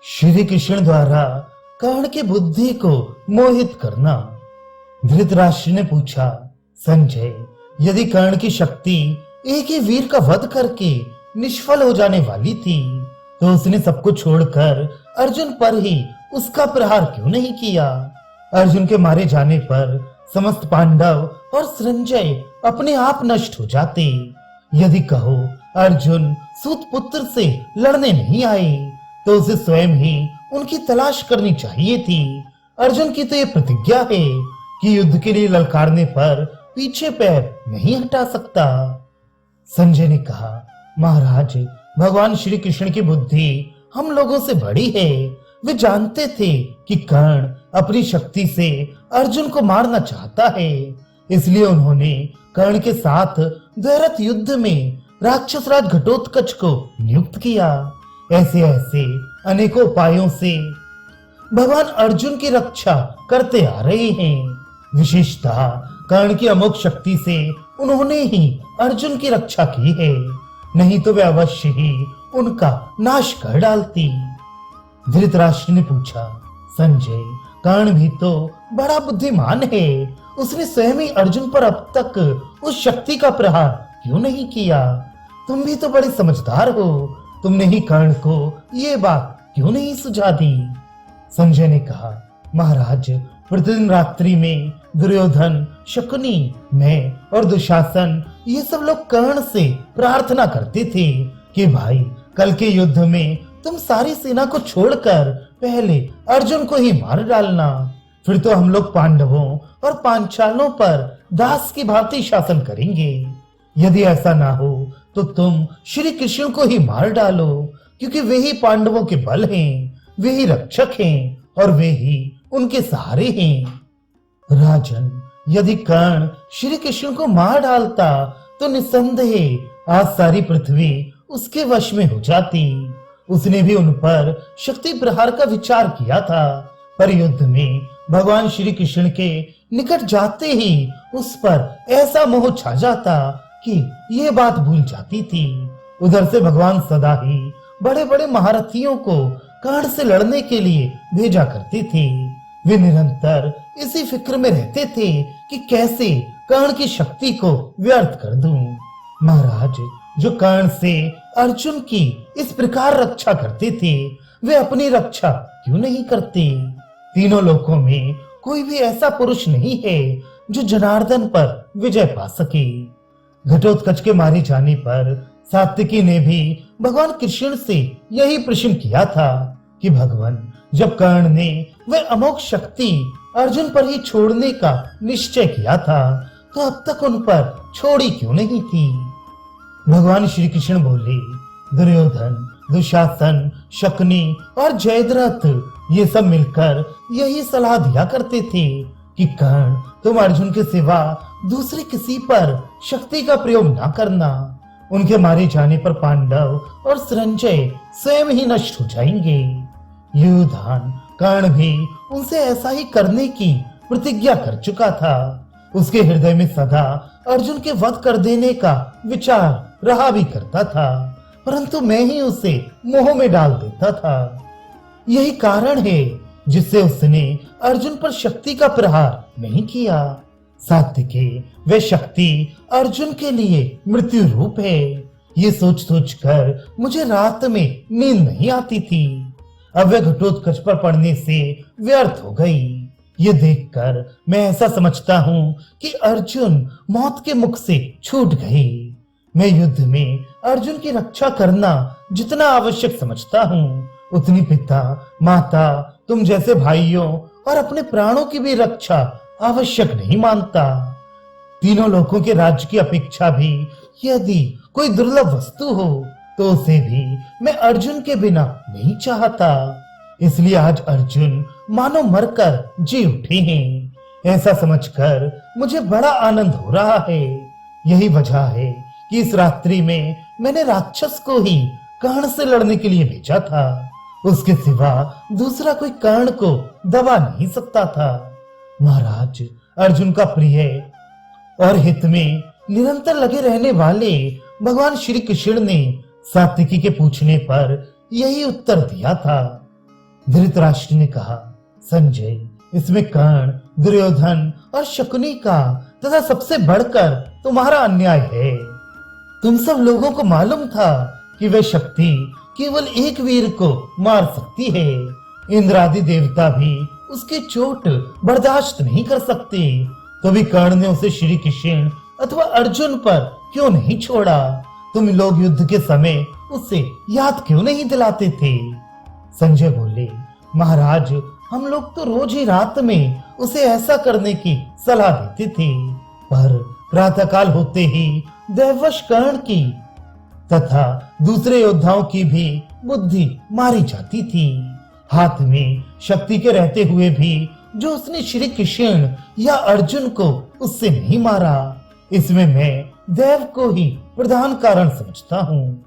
श्री कृष्ण द्वारा कर्ण की बुद्धि को मोहित करना। धृतराष्ट्र ने पूछा, संजय, यदि कर्ण की शक्ति एक ही वीर का वध करके निष्फल हो जाने वाली थी तो उसने सबको छोड़कर अर्जुन पर ही उसका प्रहार क्यों नहीं किया? अर्जुन के मारे जाने पर समस्त पांडव और संजय अपने आप नष्ट हो जाते। यदि कहो अर्जुन सूत पुत्र से लड़ने नहीं आए तो उसे स्वयं ही उनकी तलाश करनी चाहिए थी। अर्जुन की तो ये प्रतिज्ञा है कि युद्ध के लिए ललकारने पर पीछे पैर नहीं हटा सकता। संजय ने कहा, महाराज, भगवान श्री कृष्ण की बुद्धि हम लोगों से बड़ी है। वे जानते थे कि कर्ण अपनी शक्ति से अर्जुन को मारना चाहता है, इसलिए उन्होंने कर्ण के साथ द्वैरथ युद्ध में राक्षस राज घटोत्कच को नियुक्त किया। ऐसे ऐसे अनेकों उपायों से भगवान अर्जुन की रक्षा करते आ रहे हैं। विशेषतः कर्ण की अमोघ शक्ति से उन्होंने ही अर्जुन की रक्षा की है, नहीं तो वे अवश्य ही उनका नाश कर डालती। धृतराष्ट्र ने पूछा, संजय, कर्ण भी तो बड़ा बुद्धिमान है, उसने स्वयं ही अर्जुन पर अब तक उस शक्ति का प्रहार क्यों नहीं किया? तुम भी तो बड़े समझदार हो, तुमने ही कर्ण को ये बात क्यों नहीं सुझा दी? संजय ने कहा, महाराज, प्रतिदिन रात्रि में दुर्योधन, शकुनी, मैं और दुशासन ये सब लोग कर्ण से प्रार्थना करते थे कि भाई, कल के युद्ध में तुम सारी सेना को छोड़कर पहले अर्जुन को ही मार डालना, फिर तो हम लोग पांडवों और पांचालों पर दास की भांति शासन करेंगे। यदि ऐसा ना हो तो तुम श्री कृष्ण को ही मार डालो, क्योंकि वे ही पांडवों के बल हैं, वे ही रक्षक हैं और वे ही उनके सहारे हैं। राजन, यदि कर्ण श्री कृष्ण को मार डालता तो निसंदेह आज सारी पृथ्वी उसके वश में हो जाती। उसने भी उन पर शक्ति प्रहार का विचार किया था, पर युद्ध में भगवान श्री कृष्ण के निकट जाते ही उस पर ऐसा मोह छा जाता कि ये बात भूल जाती थी। उधर से भगवान सदा ही बड़े बड़े महारथियों को कर्ण से लड़ने के लिए भेजा करते थे। वे निरंतर इसी फिक्र में रहते थे कि कैसे कर्ण की शक्ति को व्यर्थ कर दूं। महाराज, जो कर्ण से अर्जुन की इस प्रकार रक्षा करते थे, वे अपनी रक्षा क्यों नहीं करते? तीनों लोकों में कोई भी ऐसा पुरुष नहीं है जो जनार्दन पर विजय पा सके। घटोत्कच के मारे जाने पर सात्विकी ने भी भगवान कृष्ण से यही प्रश्न किया था कि भगवान, जब कर्ण ने वह अमोघ शक्ति अर्जुन पर ही छोड़ने का निश्चय किया था तो अब तक उन पर छोड़ी क्यों नहीं थी? भगवान श्री कृष्ण बोले, दुर्योधन, दुशासन, शकुनी और जयद्रथ ये सब मिलकर यही सलाह दिया करते थे कि कर्ण, तुम अर्जुन के सिवा दूसरे किसी पर शक्ति का प्रयोग ना करना। उनके मारे जाने पर पांडव और संजय स्वयं ही नष्ट हो जाएंगे। युधान, कर्ण भी उनसे ऐसा ही करने की प्रतिज्ञा कर चुका था। उसके हृदय में सदा अर्जुन के वध कर देने का विचार रहा भी करता था, परंतु मैं ही उसे मोह में डाल देता था। यही कारण है जिससे उसने अर्जुन पर शक्ति का प्रहार नहीं किया। सात्विके, वह शक्ति अर्जुन के लिए मृत्यु रूप है। ये सोच सोच कर मुझे रात में नींद नहीं आती थी। अब वह घटोत्कच पर पड़ने से व्यर्थ हो गई। ये देखकर मैं ऐसा समझता हूँ कि अर्जुन मौत के मुख से छूट गए। मैं युद्ध में अर्जुन की रक्षा करना जितना आवश्यक समझता हूँ, उतनी पिता, माता, तुम जैसे भाइयों और अपने प्राणों की भी रक्षा आवश्यक नहीं मानता। तीनों लोकों के राज्य की अपेक्षा भी यदि कोई दुर्लभ वस्तु हो तो उसे भी मैं अर्जुन के बिना नहीं चाहता। इसलिए आज अर्जुन मानो मरकर जी उठे हैं। ऐसा समझकर मुझे बड़ा आनंद हो रहा है। यही वजह है कि इस रात्रि में मैंने राक्षस को ही कर्ण से लड़ने के लिए भेजा था। उसके सिवा दूसरा कोई कर्ण को दबा नहीं सकता था। महाराज, अर्जुन का प्रिय और हित में निरंतर लगे रहने वाले भगवान श्री कृष्ण ने सात्विकी के पूछने पर यही उत्तर दिया था। धृतराष्ट्र ने कहा, संजय, इसमें कर्ण, दुर्योधन और शकुनी का तथा सबसे बढ़कर तुम्हारा अन्याय है। तुम सब लोगों को मालूम था कि वह शक्ति केवल एक वीर को मार सकती है। इंद्र आदि देवता भी उसकी चोट बर्दाश्त नहीं कर सकते। तो भी कर्ण ने उसे श्री कृष्ण अथवा अर्जुन पर क्यों नहीं छोड़ा? तुम लोग युद्ध के समय उससे याद क्यों नहीं दिलाते थे? संजय बोले, महाराज, हम लोग तो रोज ही रात में उसे ऐसा करने की सलाह देते थे, पर प्रातःकाल होते ही दैववश कर्ण की तथा दूसरे योद्धाओं की भी बुद्धि मारी जाती थी। हाथ में शक्ति के रहते हुए भी जो उसने श्री कृष्ण या अर्जुन को उससे नहीं मारा, इसमें मैं देव को ही प्रधान कारण समझता हूँ।